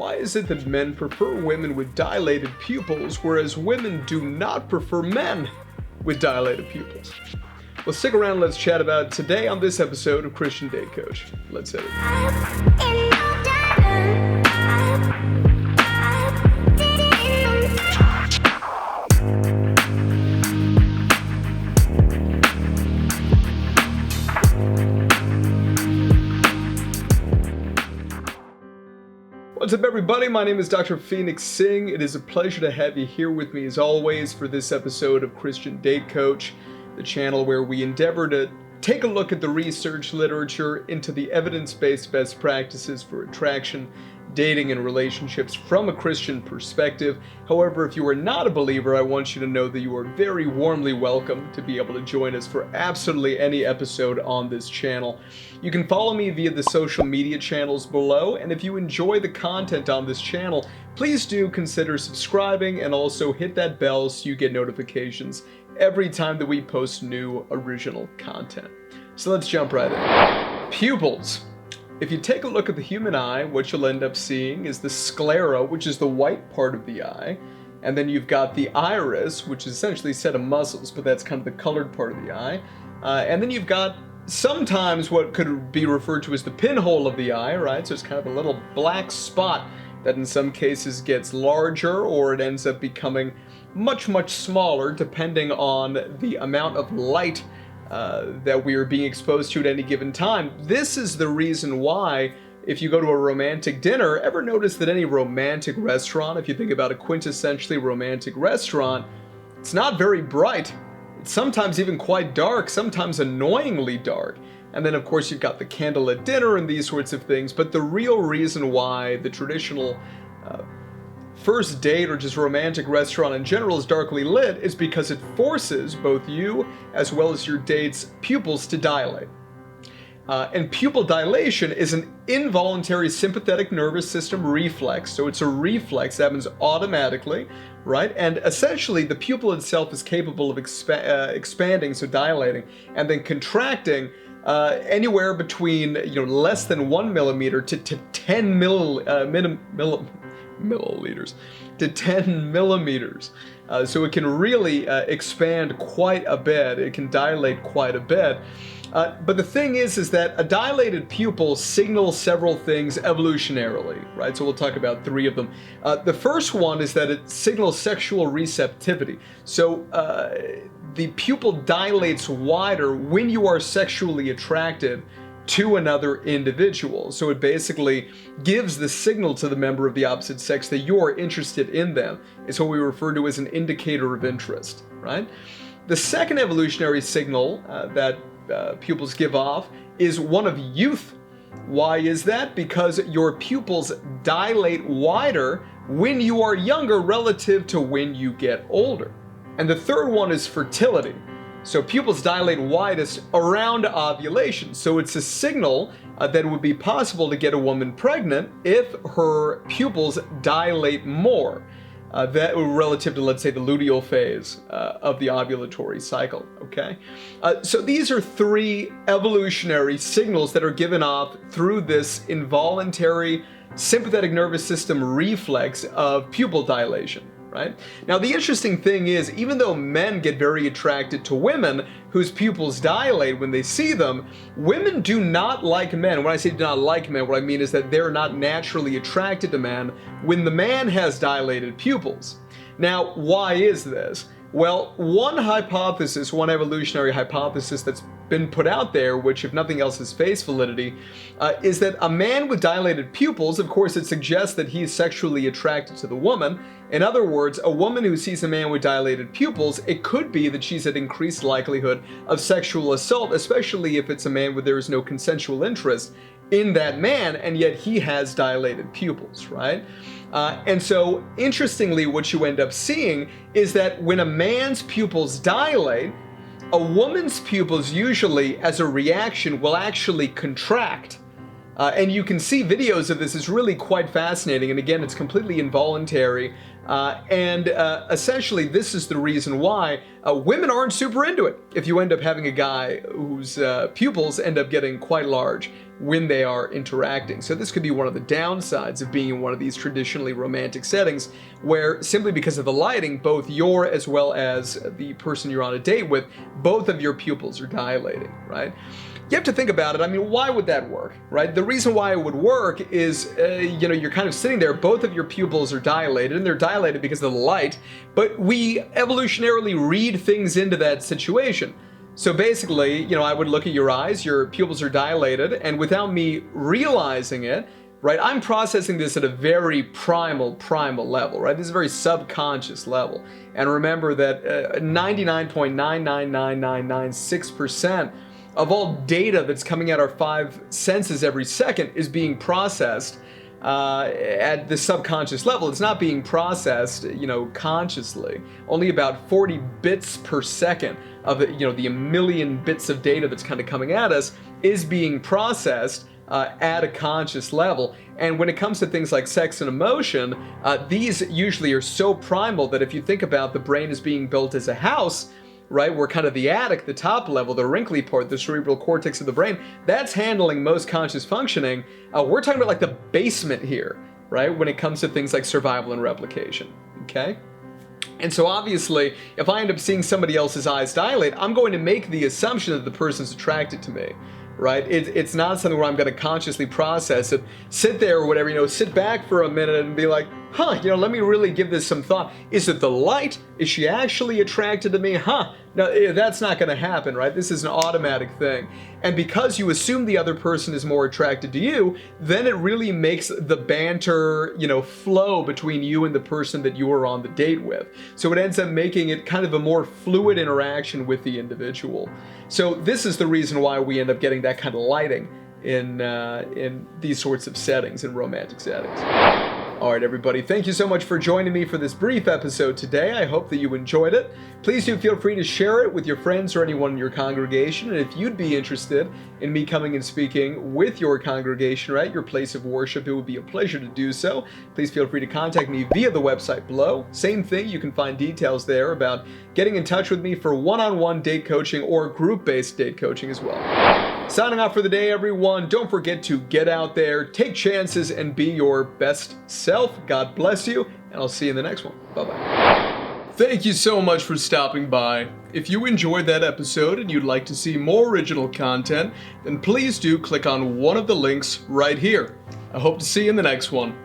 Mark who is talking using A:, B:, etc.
A: why is it that men prefer women with dilated pupils, whereas women do not prefer men with dilated pupils? Well, stick around and let's chat about it today on this episode of Christian Date Coach. Let's hit it. What's up, everybody? My name is Dr. Phoenix Singh. It is a pleasure to have you here with me as always for this episode of Christian Date Coach, the channel where we endeavor to take a look at the research literature into the evidence-based best practices for attraction, dating, and relationships from a Christian perspective. However, if you are not a believer, I want you to know that you are very warmly welcome to be able to join us for absolutely any episode on this channel. You can follow me via the social media channels below, and if you enjoy the content on this channel, please do consider subscribing and also hit that bell so you get notifications every time that we post new original content. So let's jump right in. Pupils. If you take a look at the human eye, what you'll end up seeing is the sclera, which is the white part of the eye, and then you've got the iris, which is essentially a set of muscles, but that's kind of the colored part of the eye, and then you've got sometimes what could be referred to as the pinhole of the eye, right? So it's kind of a little black spot that in some cases gets larger, or it ends up becoming much smaller depending on the amount of light that we are being exposed to at any given time. This is the reason why, if you go to a romantic dinner, ever notice that any romantic restaurant, if you think about a quintessentially romantic restaurant, it's not very bright. It's sometimes even quite dark, sometimes annoyingly dark. And then of course you've got the candlelit dinner and these sorts of things, but the real reason why the traditional first date or just romantic restaurant in general is darkly lit is because it forces both you as well as your date's pupils to dilate. And pupil dilation is an involuntary sympathetic nervous system reflex. So it's a reflex that happens automatically, right? And essentially the pupil itself is capable of expanding, so dilating, and then contracting anywhere between less than 1 millimeter to 10 milliliters to 10 millimeters. So it can really expand quite a bit. It can dilate quite a bit. But the thing is that a dilated pupil signals several things evolutionarily, right? So we'll talk about 3 of them. The first one is that it signals sexual receptivity. So the pupil dilates wider when you are sexually attracted to another individual. So it basically gives the signal to the member of the opposite sex that you're interested in them. It's what we refer to as an indicator of interest, right? The second evolutionary signal that pupils give off is one of youth. Why is that? Because your pupils dilate wider when you are younger relative to when you get older. And the third one is fertility. So pupils dilate widest around ovulation. So it's a signal that it would be possible to get a woman pregnant if her pupils dilate more that relative to, let's say, the luteal phase of the ovulatory cycle, okay? So these are 3 evolutionary signals that are given off through this involuntary sympathetic nervous system reflex of pupil dilation. Right? Now, the interesting thing is, even though men get very attracted to women whose pupils dilate when they see them, women do not like men. When I say do not like men, what I mean is that they're not naturally attracted to men when the man has dilated pupils. Now, why is this? Well, one hypothesis, one evolutionary hypothesis that's been put out there, which if nothing else has face validity, is that a man with dilated pupils, of course, it suggests that he's sexually attracted to the woman. In other words, a woman who sees a man with dilated pupils, it could be that she's at increased likelihood of sexual assault, especially if it's a man where there is no consensual interest in that man, and yet he has dilated pupils, right? And so, interestingly, what you end up seeing is that when a man's pupils dilate, a woman's pupils usually, as a reaction, will actually contract. And you can see videos of this. It's really quite fascinating. And again, it's completely involuntary. And essentially, this is the reason why women aren't super into it. If you end up having a guy whose pupils end up getting quite large when they are interacting. So this could be one of the downsides of being in one of these traditionally romantic settings where simply because of the lighting, both your as well as the person you're on a date with, both of your pupils are dilating, right? You have to think about it. I mean, why would that work, right? The reason why it would work is, you're kind of sitting there, both of your pupils are dilated, and they're dilated because of the light, but we evolutionarily read things into that situation. So basically, I would look at your eyes, your pupils are dilated, and without me realizing it, right, I'm processing this at a very primal level, right? This is a very subconscious level. And remember that 99.999996% of all data that's coming out our five senses every second is being processed at the subconscious level. It's not being processed, consciously. Only about 40 bits per second of the a million bits of data that's kind of coming at us is being processed at a conscious level. And when it comes to things like sex and emotion, these usually are so primal that if you think about the brain as being built as a house, right, where kind of the attic, the top level, the wrinkly part, the cerebral cortex of the brain, that's handling most conscious functioning. We're talking about like the basement here, right, when it comes to things like survival and replication, okay? And so obviously, if I end up seeing somebody else's eyes dilate, I'm going to make the assumption that the person's attracted to me, right? It's not something where I'm going to consciously process it, sit there or whatever, sit back for a minute and be like, let me really give this some thought. Is it the light? Is she actually attracted to me? No, that's not going to happen, right? This is an automatic thing. And because you assume the other person is more attracted to you, then it really makes the banter, flow between you and the person that you are on the date with. So it ends up making it kind of a more fluid interaction with the individual. So this is the reason why we end up getting that kind of lighting in these sorts of settings, in romantic settings. All right, everybody, thank you so much for joining me for this brief episode today. I hope that you enjoyed it. Please do feel free to share it with your friends or anyone in your congregation. And if you'd be interested in me coming and speaking with your congregation or at your place of worship, it would be a pleasure to do so. Please feel free to contact me via the website below. Same thing, you can find details there about getting in touch with me for one-on-one date coaching or group-based date coaching as well. Signing off for the day, everyone. Don't forget to get out there, take chances, and be your best self. God bless you, and I'll see you in the next one. Bye-bye. Thank you so much for stopping by. If you enjoyed that episode and you'd like to see more original content, then please do click on one of the links right here. I hope to see you in the next one.